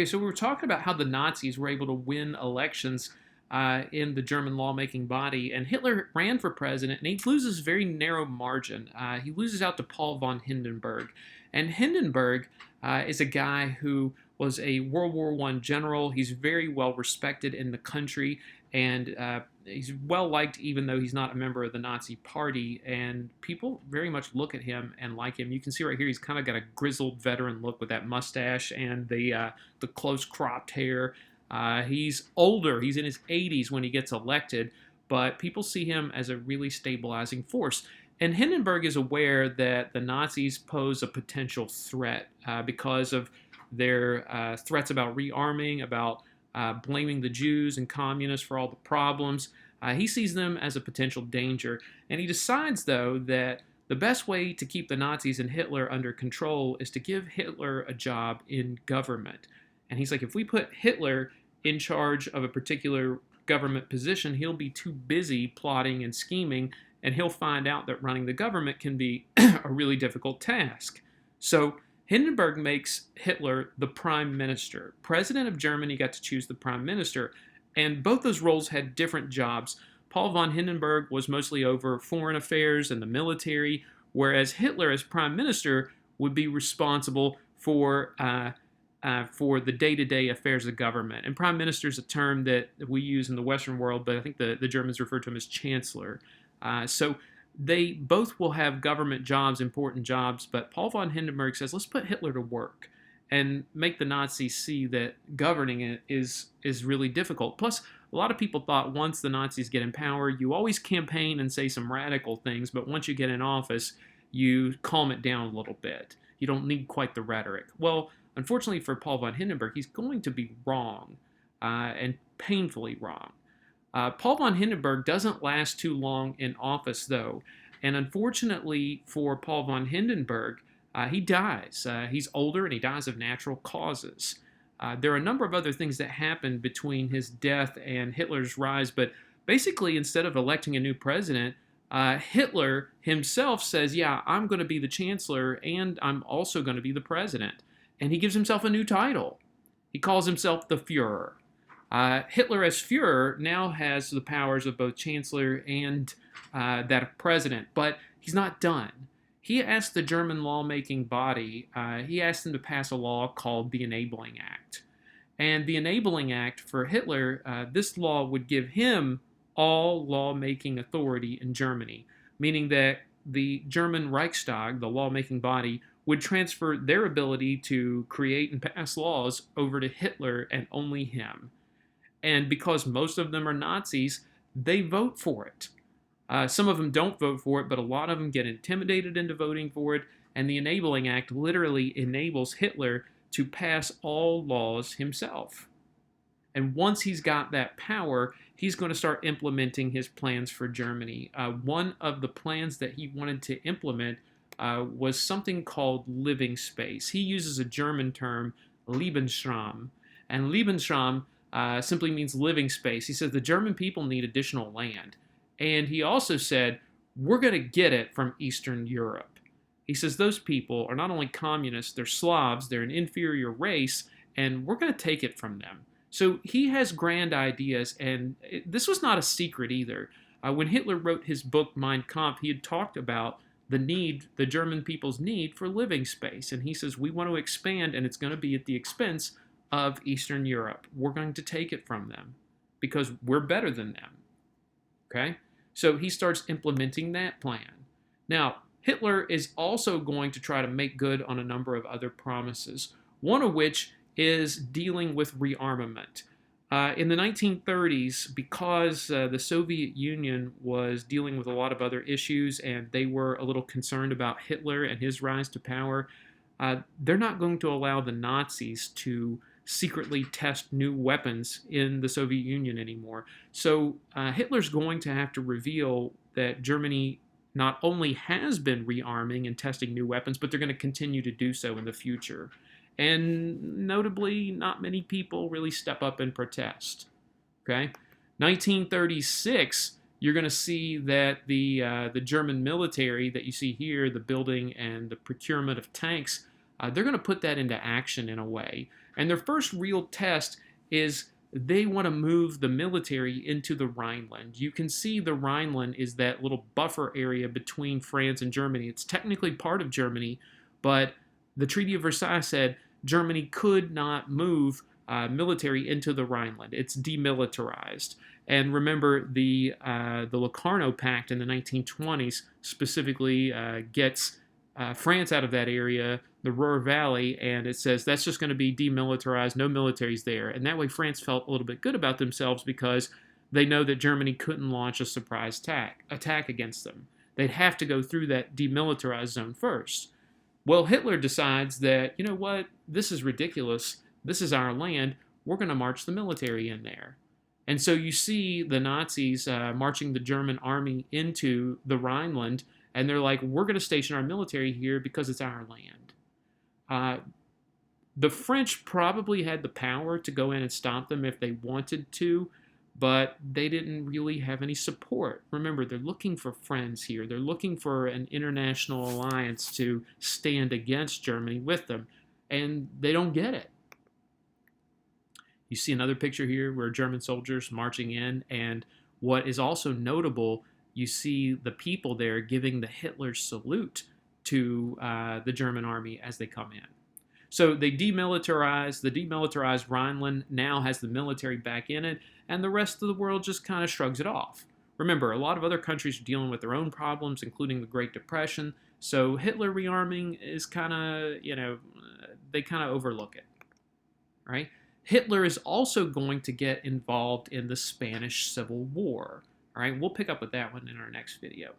Okay, so we were talking about how the Nazis were able to win elections in the German lawmaking body, and Hitler ran for president, and he loses a very narrow margin. He loses out to Paul von Hindenburg, and Hindenburg is a guy who was a World War I general. He's very well respected in the country, and he's well liked, even though he's not a member of the Nazi Party. And people very much look at him and like him. You can see right here, he's kind of got a grizzled veteran look with that mustache and the close cropped hair. He's older. He's in his 80s when he gets elected, but people see him as a really stabilizing force. And Hindenburg is aware that the Nazis pose a potential threat because of their threats about rearming, about blaming the Jews and communists for all the problems. He sees them as a potential danger. And he decides, though, that the best way to keep the Nazis and Hitler under control is to give Hitler a job in government. And he's like, if we put Hitler in charge of a particular government position, he'll be too busy plotting and scheming, and he'll find out that running the government can be a really difficult task. So Hindenburg makes Hitler the prime minister. President of Germany got to choose the prime minister, and both those roles had different jobs. Paul von Hindenburg was mostly over foreign affairs and the military, whereas Hitler, as prime minister, would be responsible for the day-to-day affairs of government. And prime minister is a term that we use in the Western world, but I think the Germans refer to him as chancellor. So they both will have government jobs, important jobs, but Paul von Hindenburg says, let's put Hitler to work and make the Nazis see that governing it is really difficult. Plus, a lot of people thought once the Nazis get in power, you always campaign and say some radical things, but once you get in office, you calm it down a little bit. You don't need quite the rhetoric. Well, unfortunately for Paul von Hindenburg, he's going to be wrong, and painfully wrong. Paul von Hindenburg doesn't last too long in office, though, and unfortunately for Paul von Hindenburg, he dies. He's older and he dies of natural causes. There are a number of other things that happened between his death and Hitler's rise, but basically, instead of electing a new president, Hitler himself says, yeah, I'm going to be the chancellor and I'm also going to be the president. And he gives himself a new title. He calls himself the Fuhrer. Hitler, as Fuhrer, now has the powers of both chancellor and that of president, but he's not done. He asked the German lawmaking body, he asked them to pass a law called the Enabling Act. And the Enabling Act for Hitler, this law would give him all lawmaking authority in Germany, meaning that the German Reichstag, the lawmaking body, would transfer their ability to create and pass laws over to Hitler and only him. And because most of them are Nazis, they vote for it. Some of them don't vote for it, but a lot of them get intimidated into voting for it, and the Enabling Act literally enables Hitler to pass all laws himself. And once he's got that power, he's going to start implementing his plans for Germany. One of the plans that he wanted to implement was something called living space. He uses a German term, Lebensraum, and Lebensraum simply means living space. He says the German people need additional land. And he also said, we're going to get it from Eastern Europe. He says those people are not only communists, they're Slavs, they're an inferior race, and we're going to take it from them. So he has grand ideas, and this was not a secret either. When Hitler wrote his book Mein Kampf, he had talked about the German people's need for living space. And he says, we want to expand, and it's going to be at the expense of Eastern Europe. We're going to take it from them because we're better than them. Okay? So he starts implementing that plan. Now, Hitler is also going to try to make good on a number of other promises, one of which is dealing with rearmament. In the 1930s, because the Soviet Union was dealing with a lot of other issues and they were a little concerned about Hitler and his rise to power, they're not going to allow the Nazis to secretly test new weapons in the Soviet Union anymore. So Hitler's going to have to reveal that Germany not only has been rearming and testing new weapons, but they're going to continue to do so in the future. And notably, not many people really step up and protest. Okay, 1936, you're going to see that the German military that you see here, the building and the procurement of tanks, they're going to put that into action in a way. And their first real test is they want to move the military into the Rhineland. You can see the Rhineland is that little buffer area between France and Germany. It's technically part of Germany, but the Treaty of Versailles said Germany could not move military into the Rhineland. It's demilitarized. And remember, the Locarno Pact in the 1920s specifically gets France out of that area, the Ruhr Valley, and it says that's just going to be demilitarized, no military's there. And that way France felt a little bit good about themselves because they know that Germany couldn't launch a surprise attack against them. They'd have to go through that demilitarized zone first. Well, Hitler decides that, you know what, this is ridiculous. This is our land. We're going to march the military in there. And so you see the Nazis marching the German army into the Rhineland, and they're like, we're going to station our military here because it's our land. The French probably had the power to go in and stop them if they wanted to, but they didn't really have any support. Remember, they're looking for friends here. They're looking for an international alliance to stand against Germany with them, and they don't get it. You see another picture here where German soldiers marching in, and what is also notable, you see the people there giving the Hitler salute to the German army as they come in. So they demilitarize. The demilitarized Rhineland now has the military back in it, and the rest of the world just kind of shrugs it off. Remember, a lot of other countries are dealing with their own problems, including the Great Depression, so Hitler rearming is kind of, they kind of overlook it, right? Hitler is also going to get involved in the Spanish Civil War. All right, we'll pick up with that one in our next video.